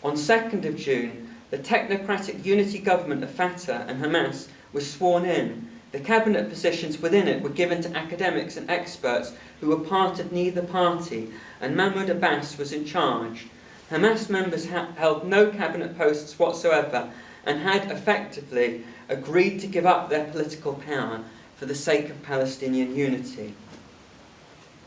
On 2nd of June, the technocratic unity government of Fatah and Hamas was sworn in. The cabinet positions within it were given to academics and experts who were part of neither party, and Mahmoud Abbas was in charge. Hamas members held no cabinet posts whatsoever and had effectively agreed to give up their political power for the sake of Palestinian unity.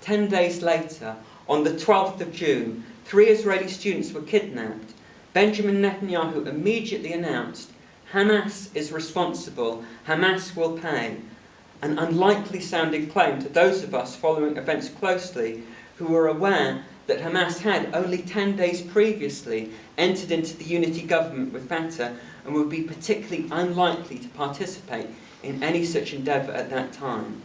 10 days later, on the 12th of June, 3 Israeli students were kidnapped. Benjamin Netanyahu immediately announced, "Hamas is responsible, Hamas will pay," an unlikely sounding claim to those of us following events closely who were aware that Hamas had only 10 days previously entered into the unity government with Fatah and would be particularly unlikely to participate in any such endeavour at that time.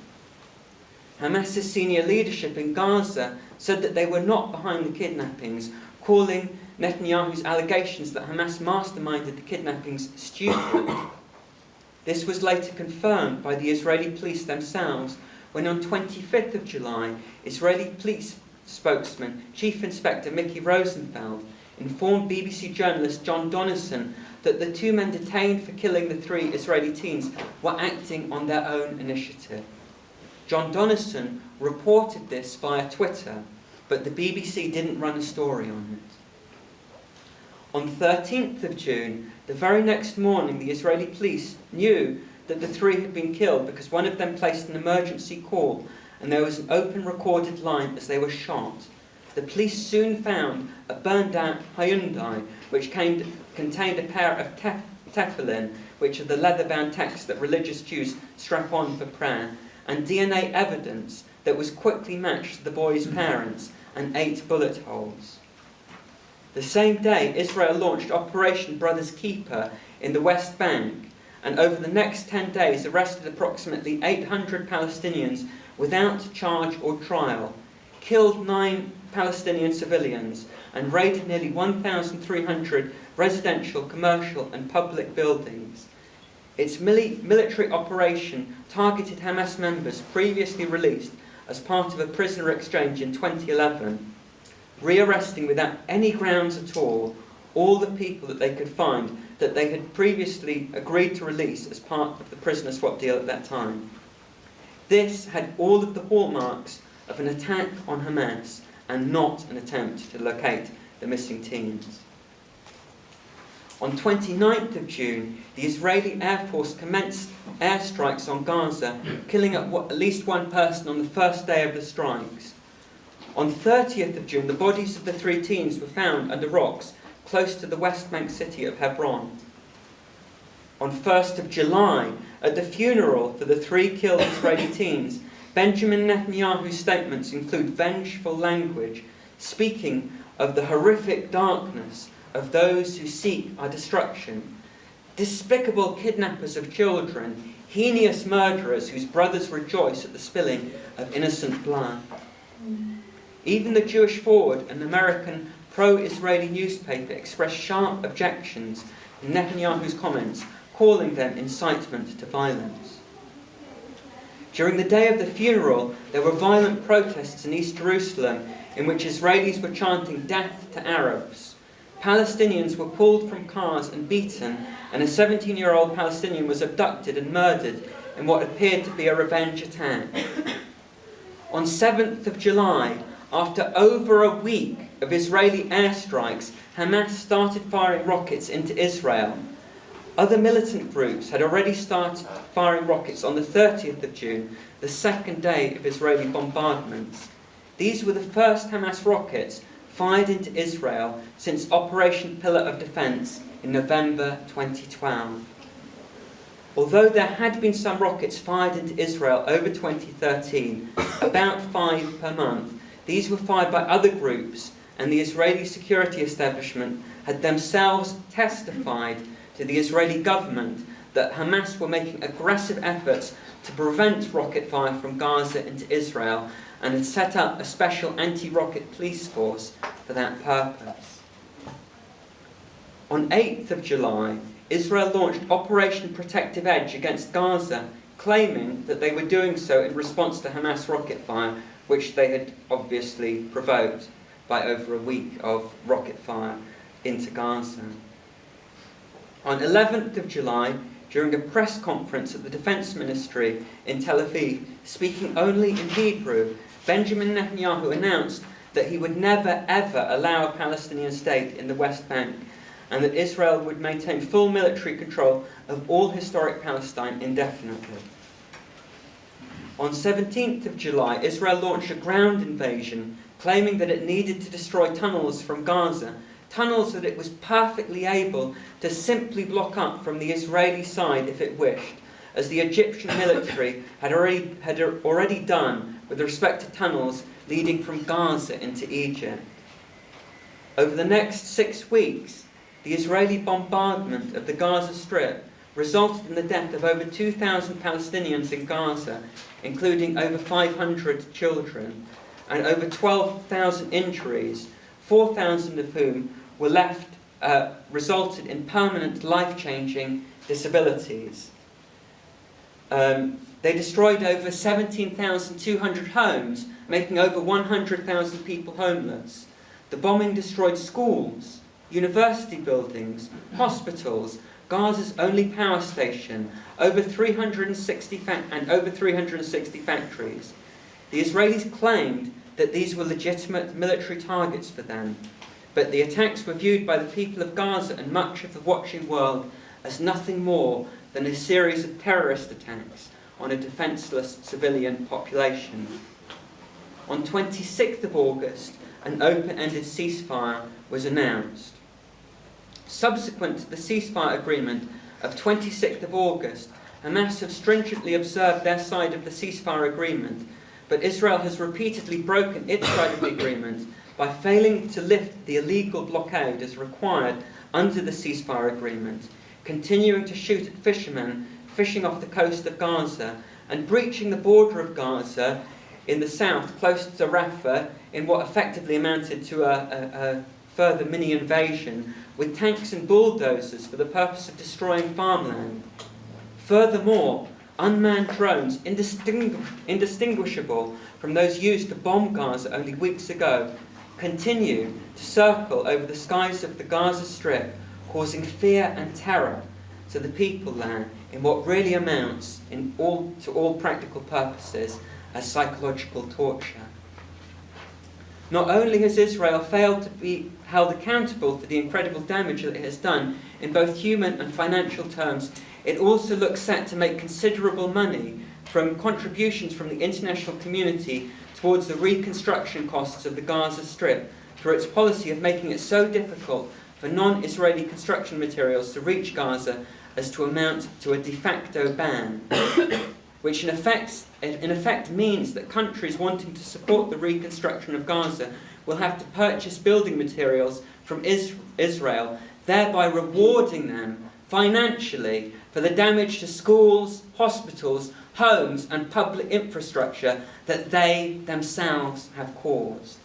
Hamas's senior leadership in Gaza said that they were not behind the kidnappings, calling Netanyahu's allegations that Hamas masterminded the kidnappings stupid. This was later confirmed by the Israeli police themselves when on 25th of July, Israeli police spokesman Chief Inspector Mickey Rosenfeld informed BBC journalist John Donnison that the 2 men detained for killing the 3 Israeli teens were acting on their own initiative. John Donnison reported this via Twitter, but the BBC didn't run a story on it. On 13th of June, the very next morning, the Israeli police knew that the 3 had been killed because one of them placed an emergency call and there was an open recorded line as they were shot. The police soon found a burned-out Hyundai which contained a pair of tefillin, which are the leather-bound texts that religious Jews strap on for prayer, and DNA evidence that was quickly matched to the boys' parents and 8 bullet holes. The same day, Israel launched Operation Brother's Keeper in the West Bank, and over the next 10 days arrested approximately 800 Palestinians without charge or trial, killed 9 Palestinian civilians, and raided nearly 1,300 residential, commercial and public buildings. Its military operation targeted Hamas members previously released as part of a prisoner exchange in 2011, rearresting without any grounds at all the people that they could find that they had previously agreed to release as part of the prisoner swap deal at that time. This had all of the hallmarks of an attack on Hamas and not an attempt to locate the missing teens. On 29th of June, the Israeli Air Force commenced airstrikes on Gaza, killing at least 1 person on the first day of the strikes. On 30th of June, the bodies of the 3 teens were found under rocks close to the West Bank city of Hebron. On 1st of July, at the funeral for the 3 killed Israeli teens, Benjamin Netanyahu's statements include vengeful language, speaking of the horrific darkness of those who seek our destruction, despicable kidnappers of children, heinous murderers whose brothers rejoice at the spilling of innocent blood. Even the Jewish Forward, an American pro-Israeli newspaper, expressed sharp objections to Netanyahu's comments, calling them incitement to violence. During the day of the funeral, there were violent protests in East Jerusalem in which Israelis were chanting "Death to Arabs." Palestinians were pulled from cars and beaten, and a 17-year-old Palestinian was abducted and murdered in what appeared to be a revenge attack. On 7th of July, after over a week of Israeli airstrikes, Hamas started firing rockets into Israel. Other militant groups had already started firing rockets on the 30th of June, the second day of Israeli bombardments. These were the first Hamas rockets fired into Israel since Operation Pillar of Defense in November 2012. Although there had been some rockets fired into Israel over 2013, about 5 per month, these were fired by other groups, and the Israeli security establishment had themselves testified to the Israeli government that Hamas were making aggressive efforts to prevent rocket fire from Gaza into Israel and had set up a special anti-rocket police force for that purpose. On 8th of July, Israel launched Operation Protective Edge against Gaza, claiming that they were doing so in response to Hamas rocket fire, which they had obviously provoked by over a week of rocket fire into Gaza. On 11th of July, during a press conference at the Defence Ministry in Tel Aviv, speaking only in Hebrew, Benjamin Netanyahu announced that he would never ever allow a Palestinian state in the West Bank, and that Israel would maintain full military control of all historic Palestine indefinitely. On 17th of July, Israel launched a ground invasion, claiming that it needed to destroy tunnels from Gaza, tunnels that it was perfectly able to simply block up from the Israeli side if it wished, as the Egyptian military had already done with respect to tunnels leading from Gaza into Egypt. Over the next 6 weeks, the Israeli bombardment of the Gaza Strip resulted in the death of over 2,000 Palestinians in Gaza, including over 500 children, and over 12,000 injuries, 4,000 of whom were resulted in permanent life-changing disabilities. They destroyed over 17,200 homes, making over 100,000 people homeless. The bombing destroyed schools, university buildings, hospitals, Gaza's only power station, over 360 factories. The Israelis claimed that these were legitimate military targets for them, but the attacks were viewed by the people of Gaza and much of the watching world as nothing more than a series of terrorist attacks on a defenceless civilian population. On 26th of August, an open-ended ceasefire was announced. Subsequent to the ceasefire agreement of 26th of August, Hamas have stringently observed their side of the ceasefire agreement, but Israel has repeatedly broken its side of the agreement by failing to lift the illegal blockade as required under the ceasefire agreement, continuing to shoot at fishermen fishing off the coast of Gaza, and breaching the border of Gaza in the south, close to Rafah, in what effectively amounted to a further mini-invasion, with tanks and bulldozers for the purpose of destroying farmland. Furthermore, unmanned drones, indistinguishable from those used to bomb Gaza only weeks ago, continue to circle over the skies of the Gaza Strip, causing fear and terror to the people there in what really amounts, to all practical purposes, as psychological torture. Not only has Israel failed to be held accountable for the incredible damage that it has done in both human and financial terms, it also looks set to make considerable money from contributions from the international community towards the reconstruction costs of the Gaza Strip through its policy of making it so difficult for non-Israeli construction materials to reach Gaza as to amount to a de facto ban, which in effect means that countries wanting to support the reconstruction of Gaza will have to purchase building materials from Israel, thereby rewarding them financially for the damage to schools, hospitals, homes and public infrastructure that they themselves have caused.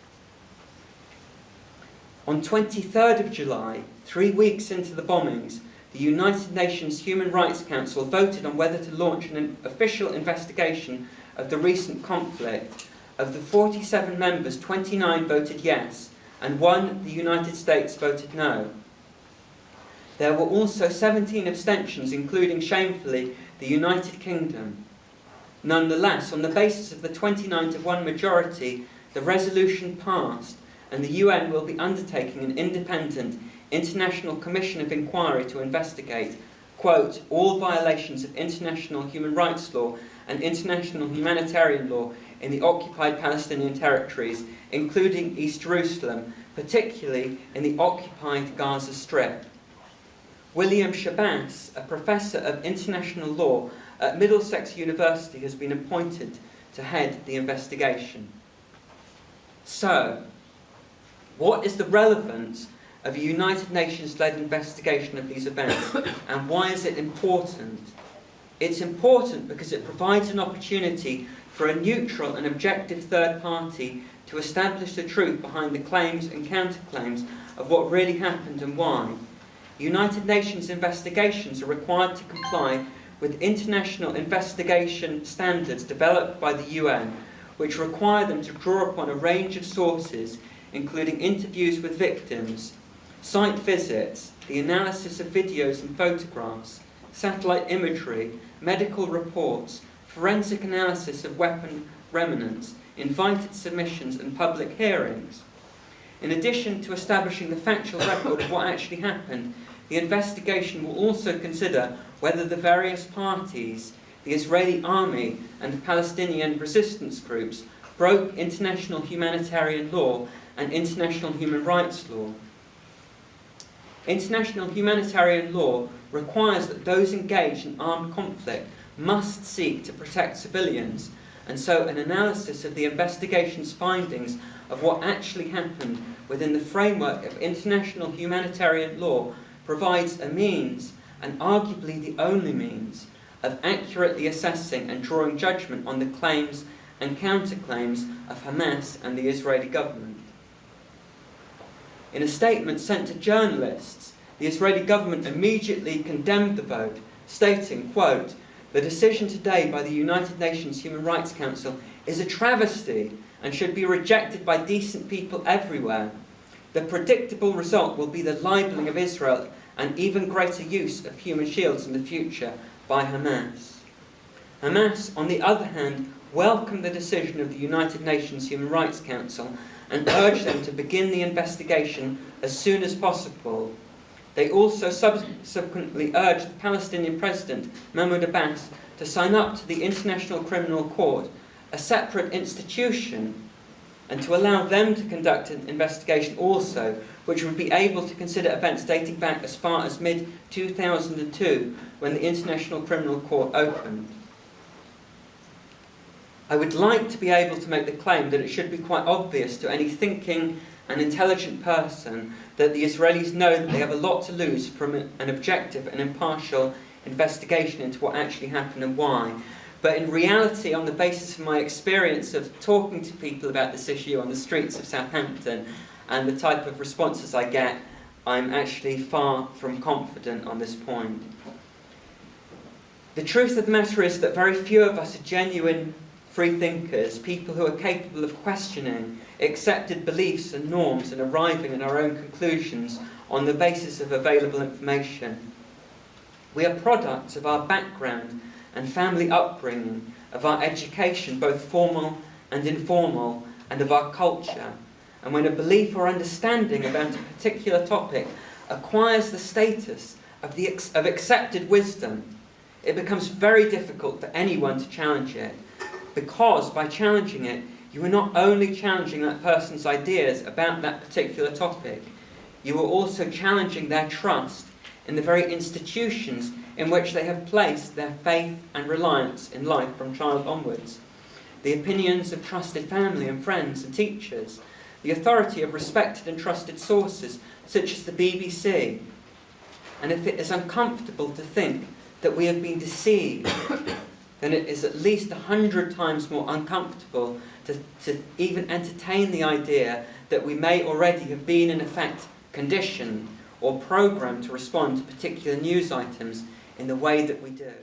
On 23rd of July, 3 weeks into the bombings, the United Nations Human Rights Council voted on whether to launch an official investigation of the recent conflict. Of the 47 members, 29 voted yes, and 1, the United States, voted no. There were also 17 abstentions, including, shamefully, the United Kingdom. Nonetheless, on the basis of the 29-to-1 majority, the resolution passed, and the UN will be undertaking an independent international commission of inquiry to investigate, quote, all violations of international human rights law and international humanitarian law in the occupied Palestinian territories, including East Jerusalem, particularly in the occupied Gaza Strip. William Shabazz, a professor of international law at Middlesex University, has been appointed to head the investigation. So, what is the relevance of a United Nations-led investigation of these events, and why is it important? It's important because it provides an opportunity for a neutral and objective third party to establish the truth behind the claims and counterclaims of what really happened and why. United Nations investigations are required to comply with international investigation standards developed by the UN, which require them to draw upon a range of sources, including interviews with victims, site visits, the analysis of videos and photographs, satellite imagery, medical reports, forensic analysis of weapon remnants, invited submissions and public hearings. In addition to establishing the factual record of what actually happened, the investigation will also consider whether the various parties, the Israeli army and the Palestinian resistance groups, broke international humanitarian law and international human rights law. International humanitarian law requires that those engaged in armed conflict must seek to protect civilians, and so an analysis of the investigation's findings of what actually happened within the framework of international humanitarian law provides a means, and arguably the only means, of accurately assessing and drawing judgment on the claims and counterclaims of Hamas and the Israeli government. In a statement sent to journalists, the Israeli government immediately condemned the vote, stating, quote, "The decision today by the United Nations Human Rights Council is a travesty and should be rejected by decent people everywhere. The predictable result will be the libeling of Israel and even greater use of human shields in the future by Hamas." Hamas, on the other hand, welcomed the decision of the United Nations Human Rights Council and urged them to begin the investigation as soon as possible. They also subsequently urged the Palestinian President, Mahmoud Abbas, to sign up to the International Criminal Court, a separate institution, and to allow them to conduct an investigation also, which would be able to consider events dating back as far as mid-2002, when the International Criminal Court opened. I would like to be able to make the claim that it should be quite obvious to any thinking and intelligent person that the Israelis know that they have a lot to lose from an objective and impartial investigation into what actually happened and why. But in reality, on the basis of my experience of talking to people about this issue on the streets of Southampton and the type of responses I get, I'm actually far from confident on this point. The truth of the matter is that very few of us are genuine free thinkers, people who are capable of questioning accepted beliefs and norms and arriving at our own conclusions on the basis of available information. We are products of our background and family upbringing, of our education, both formal and informal, and of our culture. And when a belief or understanding about a particular topic acquires the status of accepted wisdom, it becomes very difficult for anyone to challenge it. Because by challenging it, you are not only challenging that person's ideas about that particular topic, you are also challenging their trust in the very institutions in which they have placed their faith and reliance in life from child onwards. The opinions of trusted family and friends and teachers, the authority of respected and trusted sources such as the BBC. And if it is uncomfortable to think that we have been deceived, then it is at least 100 times more uncomfortable to even entertain the idea that we may already have been in effect conditioned or programmed to respond to particular news items in the way that we do.